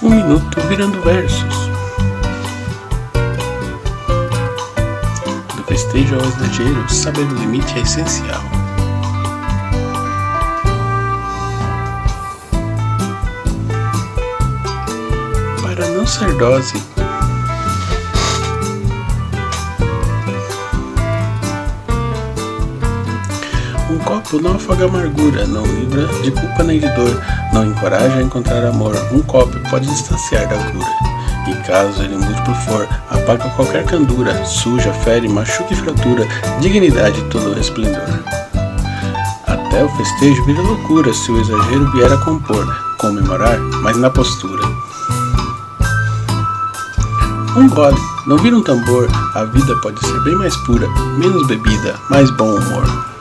Um minuto virando versos. Do festejo ao exagero, saber o limite é essencial. Para não ser dose, um copo não afoga a amargura, não livra de culpa nem de dor, não encoraja a encontrar amor. Um copo pode distanciar da cura, e caso ele múltiplo for, apaga qualquer candura, suja, fere, machuca e fratura, dignidade todo resplendor. Até o festejo vira loucura, se o exagero vier a compor, comemorar, mas na postura. Um gole, não vira um tambor, a vida pode ser bem mais pura, menos bebida, mais bom humor.